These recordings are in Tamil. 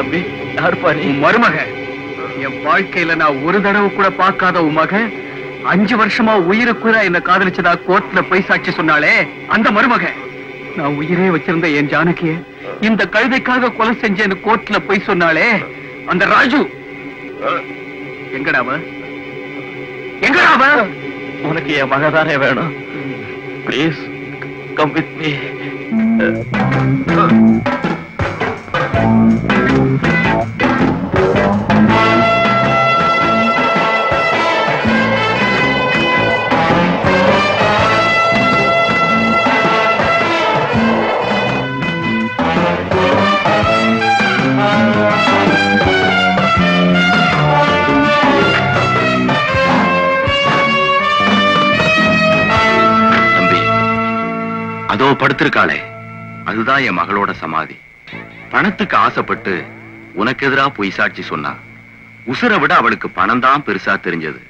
தம்பி யாருப்பா நீ? மருமக. என் வாழ்க்கையில நான் ஒரு தடவை கூட பார்க்காத உன் மக 5 வருஷமா உயிருக்குறா என்ன காதலிச்சதா கோர்ட்ல போய் சாட்சி சொன்னாலே அந்த மருமக. நான் உயிரே வச்சிருந்த என் ஜானகிய இந்த கழுதைக்காக கொலை செஞ்சேன்னு கோர்ட்ல போய் சொன்னாலே அந்த ராஜு. எங்கடாவ? எங்கடாவ? உனக்கு என் மகதானே வேணும். Please come with me. அதோ படுத்திருக்காளே அதுதான் என் மகளோட சமாதி. பணத்துக்கு ஆசைப்பட்டு உனக்கு எதிரா பொய் சாட்சி சொன்னா. உசுரை விட அவளுக்கு பணம் தான் பெருசா தெரிஞ்சது.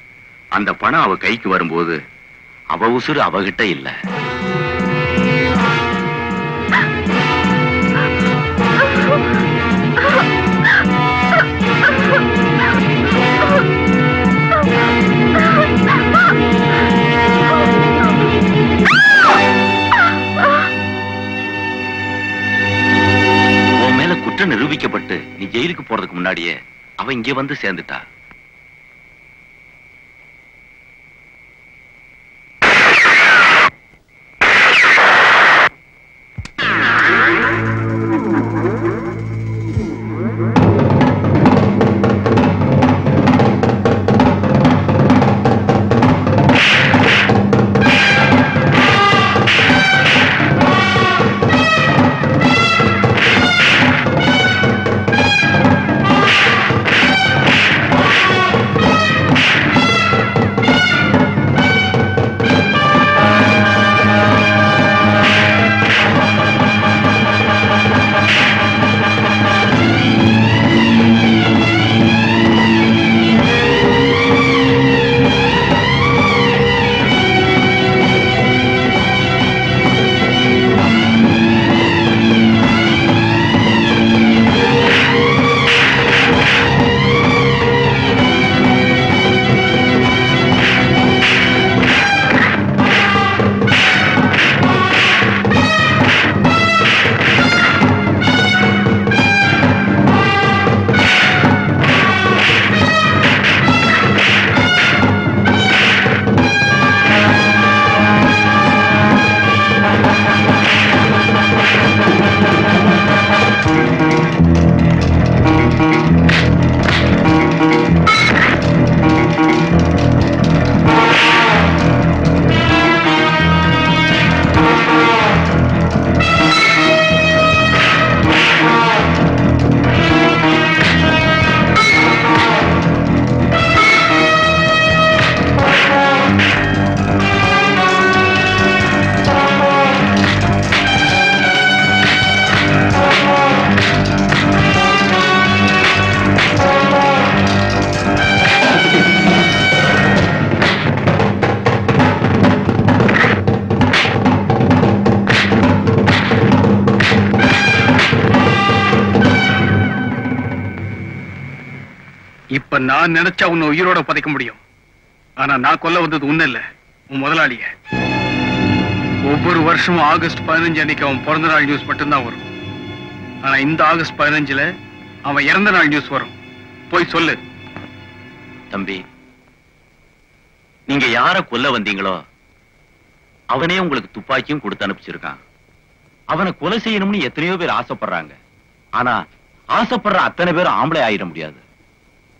அந்த பணம் அவ கைக்கு வரும்போது அவ உசுறு அவகிட்ட இல்ல. குற்றம் நிரூபிக்கப்பட்டு நீ ஜெயிலுக்கு போறதுக்கு முன்னாடியே அவ இங்கே வந்து சேர்ந்துட்டா. இப்ப நான் நினைச்சா உன்னை உயிரோட புதைக்க முடியும். ஆனா நான் கொல்ல வந்தது உன்ன இல்ல, உன் முதலாளிய. ஒவ்வொரு வருஷமும் ஆகஸ்ட் 15 அன்னைக்கு அவன் பிறந்த நாள் நியூஸ் மட்டும்தான் வரும். ஆனா இந்த ஆகஸ்ட் 15ல அவன் இறந்த நாள் நியூஸ் வரும். போய் சொல்லு. தம்பி, நீங்க யார கொல்ல வந்தீங்களோ அவனே உங்களுக்கு துப்பாக்கியும் கொடுத்து அனுப்பிச்சிருக்கான். அவனை கொலை செய்யணும்னு எத்தனையோ பேர் ஆசைப்படுறாங்க. ஆனா ஆசைப்படுற அத்தனை பேரும் ஆம்பளை ஆயிட முடியாது.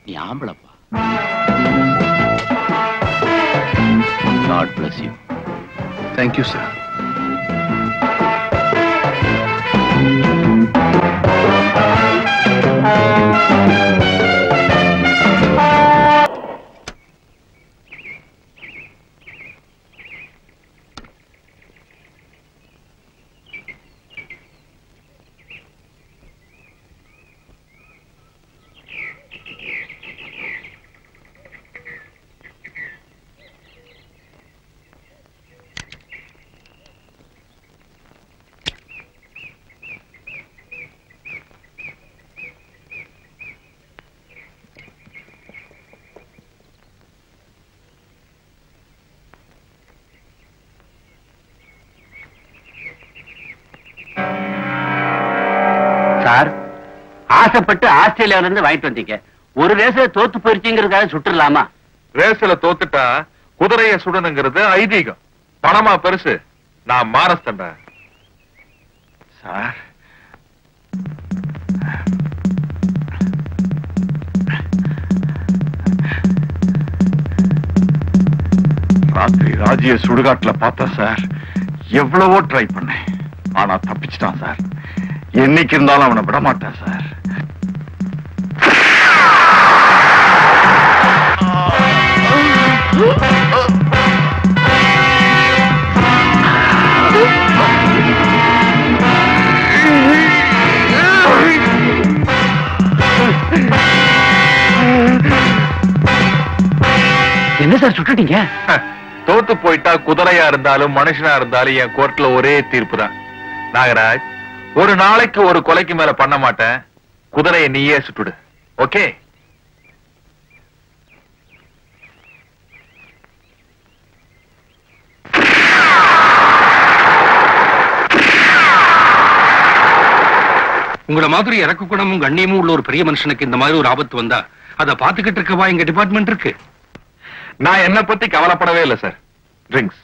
நீ ஆம்பளப்பா. God bless you. Thank you, sir. Sir, ஆசைப்பட்டு ஆஸ்திரேலியாவில இருந்து வாங்கிட்டு வந்தீங்க. ஒரு ரேஸ்ல தோத்து போயிருச்சீங்கிறதுக்காக சுட்டுலாமா? ரேஸ்ல தோத்துட்டா குதிரைய சுடணுங்கிறது ஐதீகம். பணமா பெருசு. நான் மாரஸ்தண்டா சார். ராத்திரி ராஜிய சுடுகாட்டுல பார்த்தா சார், எவ்வளவோ ட்ரை பண்ணேன். ஆனா தப்பிச்சிட்டான் சார். என்னைக்கு இருந்தாலும் அவனை விட மாட்டான் சார். என்ன சார் சுட்டுட்டீங்க? தோத்து போயிட்டா குதிரையா இருந்தாலும் மனுஷனா இருந்தாலும் என் கோர்ட்ல ஒரே தீர்ப்பு தான். நாகராஜ், ஒரு நாளைக்கு ஒரு கொலைக்கு மேல பண்ண மாட்டேன். குதிரையை நீயே சுட்டுடு. ஓகே? உங்களை மாதிரி இறக்க குணமும் கண்ணியமும் உள்ள ஒரு பெரிய மனுஷனுக்கு இந்த மாதிரி ஒரு ஆபத்து வந்தா அதை பாத்துக்கிட்டு இருக்கவா எங்க டிபார்ட்மெண்ட் இருக்கு. நான் என்ன பத்தி கவலைப்படவே இல்லை சார். ட்ரிங்க்ஸ்.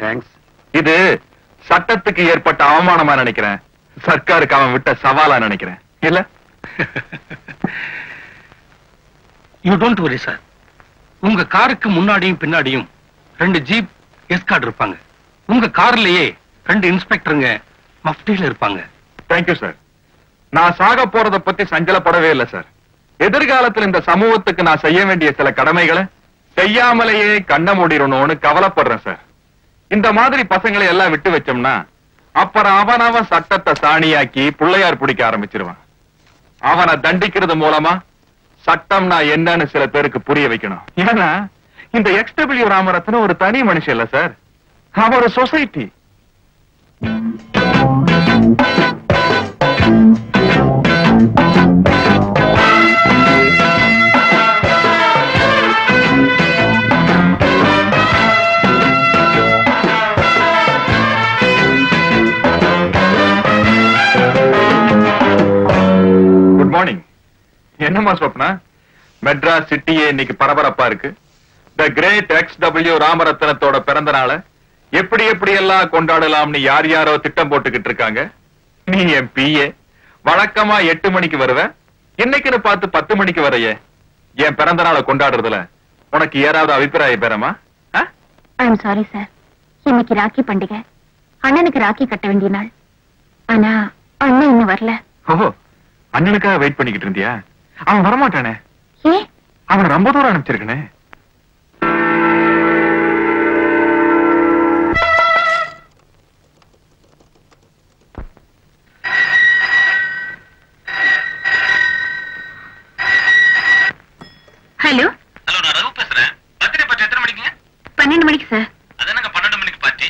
தேங்க்ஸ். இது சட்டத்துக்கு ஏற்பட்ட அவமானமா நினைக்கிறேன். சர்க்காருக்கு அவன் விட்ட சவாலா நினைக்கிறேன். இல்ல? You don't worry sir. உங்க காருக்கு முன்னாடியும் பின்னாடியும் 2 ஜீப் எஸ்கார்ட் இருப்பாங்க. உங்க கார்லயே 2 இன்ஸ்பெக்டருங்க மஃப்டில இருப்பாங்க. Thank you sir. நான் சாக போறத பத்தி சஞ்சலப்படவே இல்லை சார். எதிர்காலத்தில் இந்த சமூகத்துக்கு நான் செய்ய வேண்டிய சில கடமைகளை செய்யாமலேயே கண்ண மூடிடணும்னு கவலைப்படுறேன் சார். இந்த மாதிரி பசங்களை எல்லாம் விட்டு வச்சோம்னா அப்புறம் அவன் சட்டத்தை சாணியாக்கி பிள்ளையார் பிடிக்க ஆரம்பிச்சிருவான். அவனை தண்டிக்கிறது மூலமா சட்டம்னா என்னன்னு சில பேருக்கு புரிய வைக்கணும். ஏன்னா இந்த XW ராமரத்னம் ஒரு தனி மனுஷன் இல்ல சார். அவன் ஒரு சொசைட்டி. Good morning. என்னம்மா சொப்னா, மெட்ராஸ் சிட்டியே இன்னைக்கு பரபரப்பா இருக்கு. த கிரேட் XW ராமரத்னத்தோட பிறந்த நாளை எப்படி எப்படி எல்லாம் கொண்டாடலாம்னு யார் யாரோ திட்டம் போட்டுக்கிட்டு இருக்காங்க. நீ என் PA. வழக்கமா 8 மணிக்கு வருவ. இன்னைக்குன்னு பார்த்து 10 மணிக்கு வரையே. என் பிறந்த நாளை கொண்டாடுறதுல உனக்கு ஏதாவது அபிப்பிராயம் பேரமா? I'm sorry sir. இன்னைக்கு ராக்கி பண்டிகை. அண்ணனுக்கு ராக்கி கட்ட வேண்டிய நாள். ஆனா அண்ணன் இன்னும் வரல. ஓஹோ, அண்ணனுக்காக வெயிட் பண்ணிக்கிட்டு இருந்தியா? அவன் வரமாட்டானே. ஏ? அவன் ரொம்ப தூரம் அனுப்பிச்சிருக்கனே. ஹலோ. ஹலோ, நான் ரகு பேசுறேன். பர்த்டே பார்ட்டி எத்தனை மணிக்கு? 12 மணிக்கு சார். அது என்னங்க 12 மணிக்கு பார்ட்டி?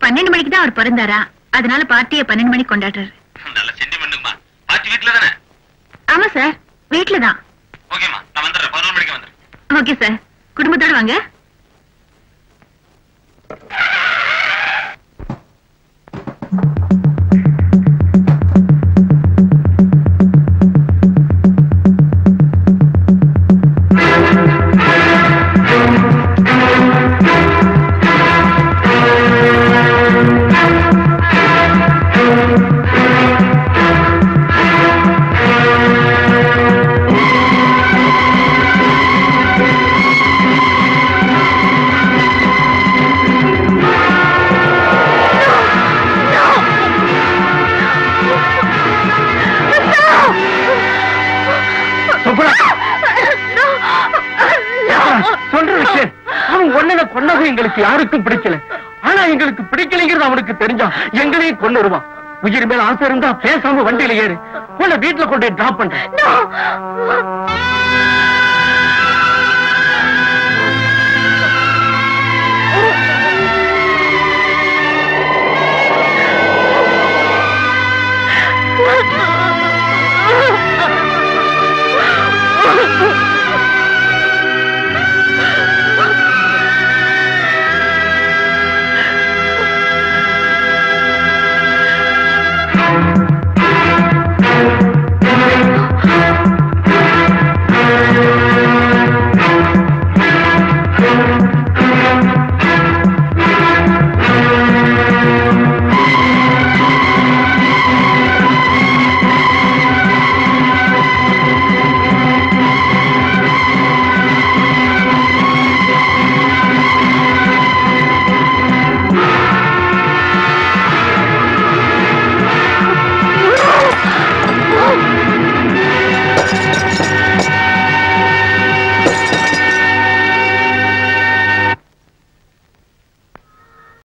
12 மணிக்கு தான் அவர் பிறந்தாரா, அதனால பார்ட்டியை 12 மணிக்கு கொண்டாடுறாரு. நல்ல சென்டிமெண்ட்டுமா. பார்ட்டி வீட்ல தானே? ஆமா சார், வீட்டுல தான். ஓகேமா, நான் வந்துடுறேன். 11 மணிக்கு வந்துடுறேன். ஓகே சார், குடும்பத்தோட வாங்க. எங்களுக்கு யாருக்கும் பிடிக்கல. ஆனா எங்களுக்கு பிடிக்கலைங்கிறது அவனுக்கு தெரிஞ்சா எங்களையும் கொண்டு வருவான். உயிர் மேல ஆசை இருந்தா பேசாம வண்டியில ஏறு. உன்னை வீட்டுல கொண்டு டிராப் பண்றேன்.